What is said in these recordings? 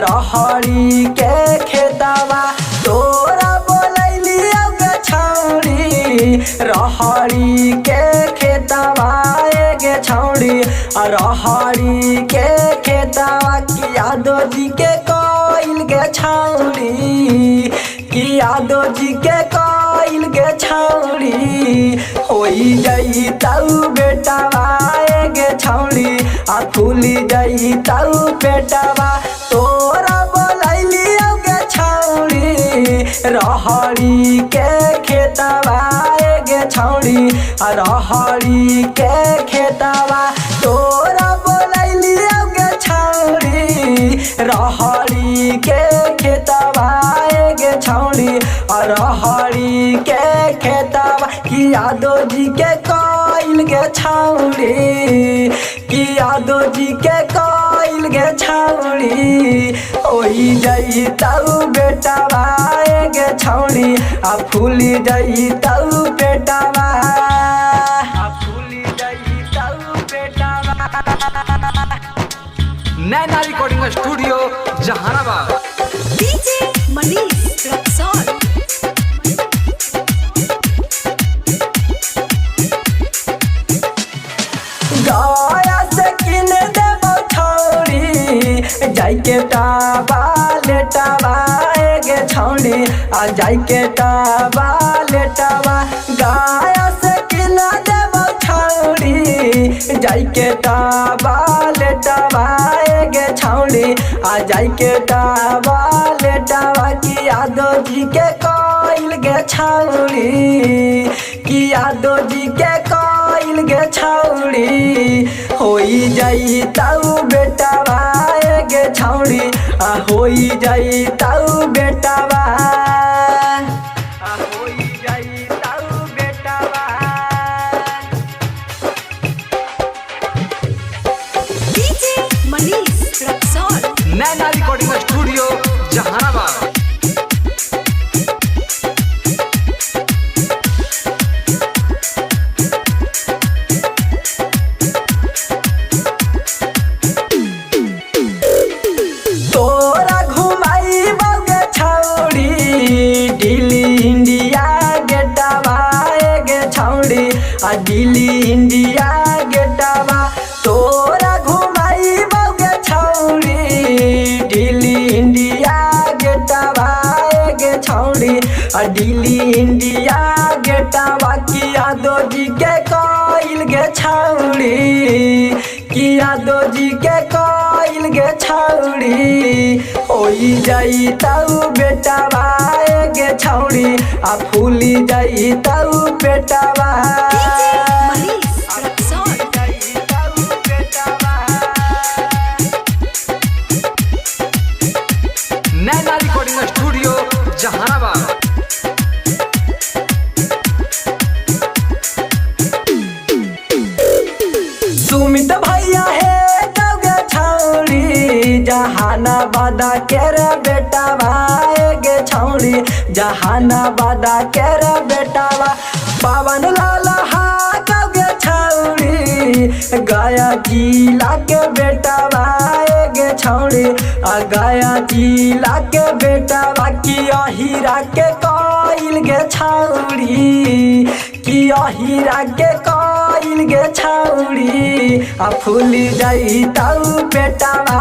रहरी के खेतवा तोरा बोलैली गे छौड़ी रहरी के खेतवा गे छौड़ी रहरी के खेतवा की यादव जी के कोइल गे छौड़ी की यादव जी के कोइल गे छौड़ी होई गई तऊ बेटवा गे छौड़ी आ खुली गई तऊ बेटवा तोरा बोलैली गे छौड़ी रहरी के खेतवा गे छौड़ी रहरी के खेतवा तोरा बोलैली गे छौड़ी रहरी के खेतवा गे छौड़ी रहरी के खेतवा की यादव जी के कोइल गे छौड़ी की यादव जी के कोइल गे छौड़ी ओई जई तऊ बेटवा गे छौड़ी आ फूली जई तऊ बेटवा आ फूली जई तऊ बेटवा। Naina recording studio Jehanabad. DJ Manish Raxaul. Gaya से किन देबो छौड़ी जाइके टाबा लेटावा गे छौड़ी आ जाइके टाबा लेटावा गाया से किन देबो छौड़ी जाइके टाबा लेटावा गे छौड़ी आ जाइके टाबा लेटावा की यादव जी के कोइल गे छौड़ी की यादव जी के कोइल गे छौड़ी होई जाई तऊ बेटवा गे छौड़ी आ होई जाई तऊ बेटवा आ होई जाई तऊ बेटवा। डीजे मनीष रक्सौल। नैना रिकॉर्डिंग स्टूडियो जहानाबाद। तोरा घुमाई गे छौड़ी दिल्ली इंडिया गेटवा गे छौड़ी आ दिल्ली इंडिया गेटवा तोरा घुमाई गे छौड़ी दिल्ली इंडिया गेटवा गे छौड़ी आ दिल्ली इंडिया गेटवा की यादव जी के कोइल गे छौड़ी की यादव जी के कोइल गे छौड़ी होई जाई तऊ बेटवा गे छौड़ी आ फूली जाई तऊ बेटवा। डीजे मनीष रक्सौल। नैना रिकॉर्डिंग स्टूडियो जहानाबाद। सुमित भैया है गे छौड़ी जहानाबाद के रे बेटवा गे छौड़ी जहानाबाद के रे बेटवा पवन लाला हा गे छौड़ी गया जिला के बेटवा गे छौड़ी आ गया जिला के बेटवा की हीरा के कोइल गे छौड़ी की हीरा के कोइल गे छौड़ी आ फूली जाई तऊ बेटवा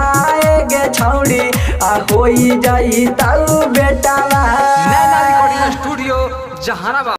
गे छौड़ी आ होई जाई तऊ बेटवा। Naina recording studio Jehanabad.